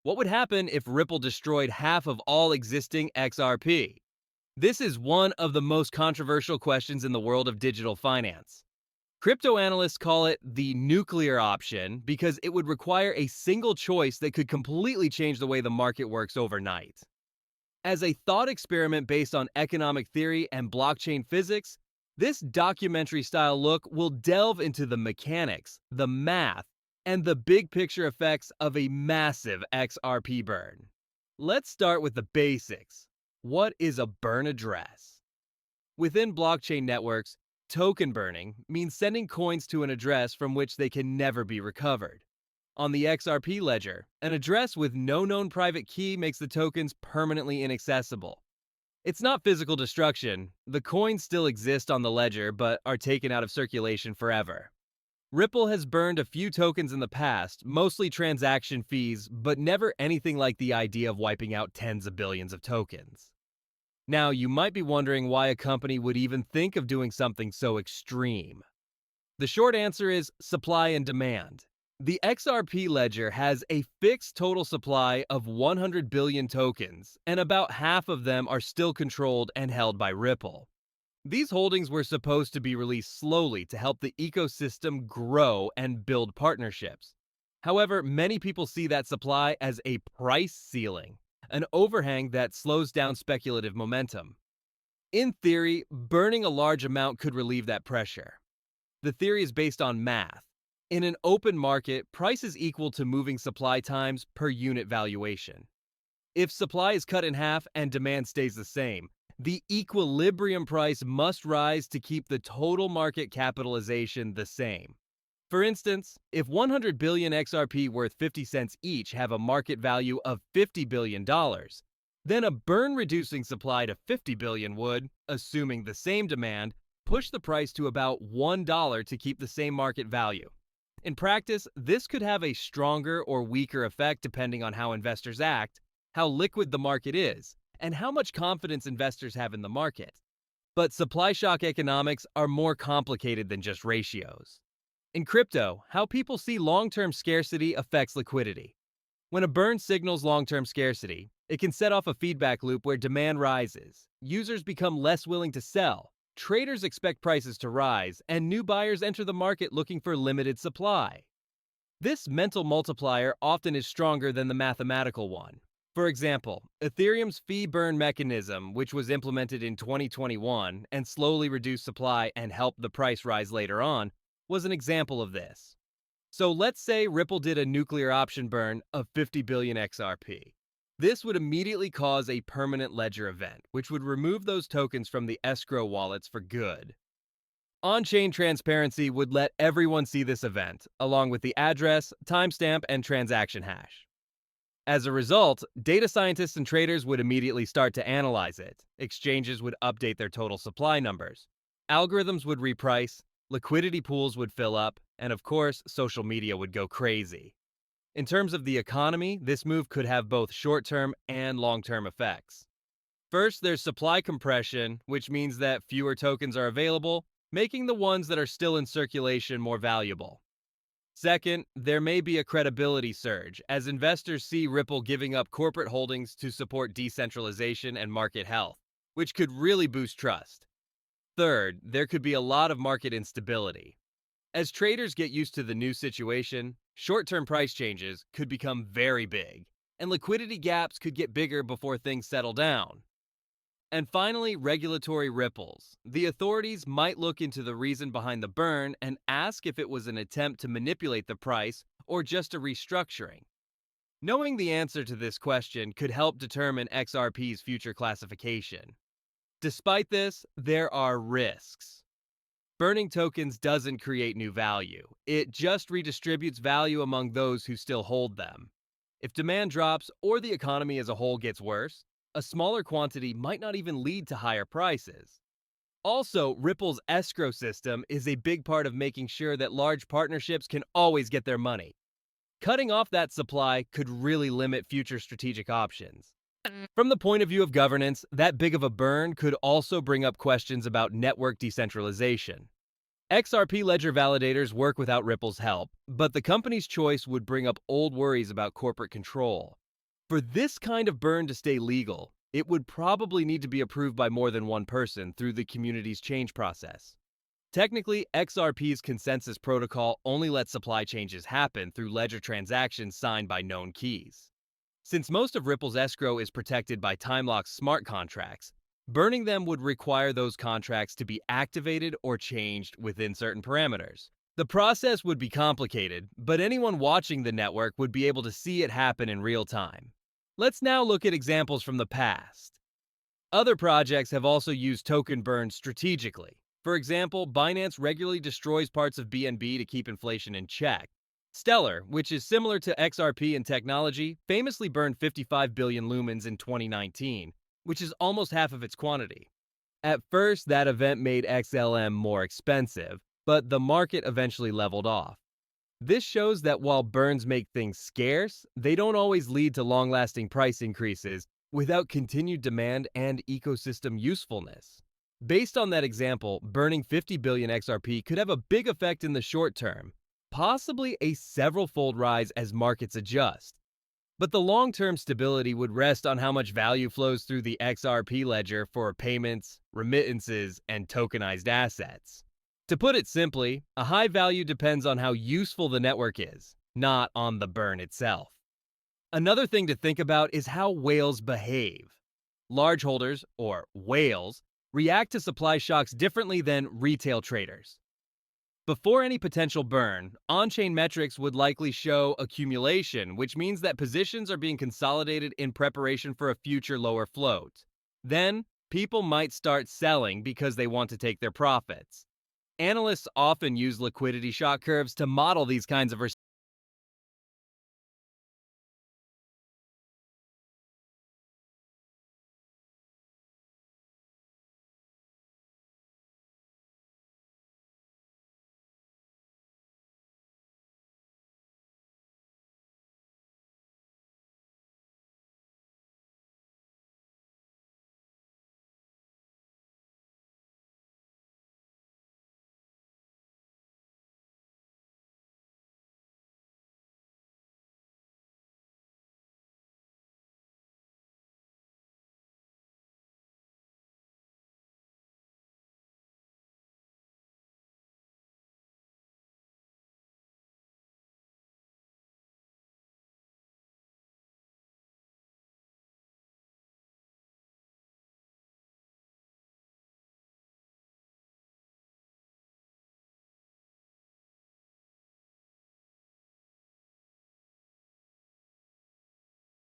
What would happen if Ripple destroyed half of all existing XRP? This is one of the most controversial questions in the world of digital finance. Crypto analysts call it the nuclear option because it would require a single choice that could completely change the way the market works overnight. As a thought experiment based on economic theory and blockchain physics, this documentary-style look will delve into the mechanics, the math, and the big picture effects of a massive XRP burn. Let's start with the basics. What is a burn address? Within blockchain networks, token burning means sending coins to an address from which they can never be recovered. On the XRP ledger, an address with no known private key makes the tokens permanently inaccessible. It's not physical destruction. The coins still exist on the ledger but are taken out of circulation forever. Ripple has burned a few tokens in the past, mostly transaction fees, but never anything like the idea of wiping out tens of billions of tokens. Now, you might be wondering why a company would even think of doing something so extreme. The short answer is supply and demand. The XRP ledger has a fixed total supply of 100 billion tokens, and about half of them are still controlled and held by Ripple. These holdings were supposed to be released slowly to help the ecosystem grow and build partnerships. However, many people see that supply as a price ceiling, an overhang that slows down speculative momentum. In theory, burning a large amount could relieve that pressure. The theory is based on math. In an open market, price is equal to moving supply times per unit valuation. If supply is cut in half and demand stays the same, the equilibrium price must rise to keep the total market capitalization the same. For instance, if 100 billion XRP worth 50 cents each have a market value of $50 billion, then a burn-reducing supply to 50 billion would, assuming the same demand, push the price to about $1 to keep the same market value. In practice, this could have a stronger or weaker effect depending on how investors act, how liquid the market is, and how much confidence investors have in the market. But supply shock economics are more complicated than just ratios. In crypto, how people see long-term scarcity affects liquidity. When a burn signals long-term scarcity, it can set off a feedback loop where demand rises, users become less willing to sell, traders expect prices to rise, and new buyers enter the market looking for limited supply. This mental multiplier often is stronger than the mathematical one. For example, Ethereum's fee burn mechanism, which was implemented in 2021 and slowly reduced supply and helped the price rise later on, was an example of this. So let's say Ripple did a nuclear option burn of 50 billion XRP. This would immediately cause a permanent ledger event, which would remove those tokens from the escrow wallets for good. On-chain transparency would let everyone see this event, along with the address, timestamp, and transaction hash. As a result, data scientists and traders would immediately start to analyze it. Exchanges would update their total supply numbers. Algorithms would reprice, liquidity pools would fill up, and of course, social media would go crazy. In terms of the economy, this move could have both short-term and long-term effects. First, there's supply compression, which means that fewer tokens are available, making the ones that are still in circulation more valuable. Second, there may be a credibility surge, as investors see Ripple giving up corporate holdings to support decentralization and market health, which could really boost trust. Third, there could be a lot of market instability. As traders get used to the new situation, short-term price changes could become very big, and liquidity gaps could get bigger before things settle down. And finally, regulatory ripples. The authorities might look into the reason behind the burn and ask if it was an attempt to manipulate the price or just a restructuring. Knowing the answer to this question could help determine XRP's future classification. Despite this, there are risks. Burning tokens doesn't create new value. It just redistributes value among those who still hold them. If demand drops or the economy as a whole gets worse, a smaller quantity might not even lead to higher prices. Also, Ripple's escrow system is a big part of making sure that large partnerships can always get their money. Cutting off that supply could really limit future strategic options. From the point of view of governance, that big of a burn could also bring up questions about network decentralization. XRP ledger validators work without Ripple's help, but the company's choice would bring up old worries about corporate control. For this kind of burn to stay legal, it would probably need to be approved by more than one person through the community's change process. Technically, XRP's consensus protocol only lets supply changes happen through ledger transactions signed by known keys. Since most of Ripple's escrow is protected by time-locked smart contracts, burning them would require those contracts to be activated or changed within certain parameters. The process would be complicated, but anyone watching the network would be able to see it happen in real time. Let's now look at examples from the past. Other projects have also used token burn strategically. For example, Binance regularly destroys parts of BNB to keep inflation in check. Stellar, which is similar to XRP in technology, famously burned 55 billion lumens in 2019, which is almost half of its quantity. At first, that event made XLM more expensive, but the market eventually leveled off. This shows that while burns make things scarce, they don't always lead to long-lasting price increases without continued demand and ecosystem usefulness. Based on that example, burning 50 billion XRP could have a big effect in the short term, possibly a several-fold rise as markets adjust. But the long-term stability would rest on how much value flows through the XRP ledger for payments, remittances, and tokenized assets. To put it simply, a high value depends on how useful the network is, not on the burn itself. Another thing to think about is how whales behave. Large holders, or whales, react to supply shocks differently than retail traders. Before any potential burn, on-chain metrics would likely show accumulation, which means that positions are being consolidated in preparation for a future lower float. Then, people might start selling because they want to take their profits. Analysts often use liquidity shock curves to model these kinds of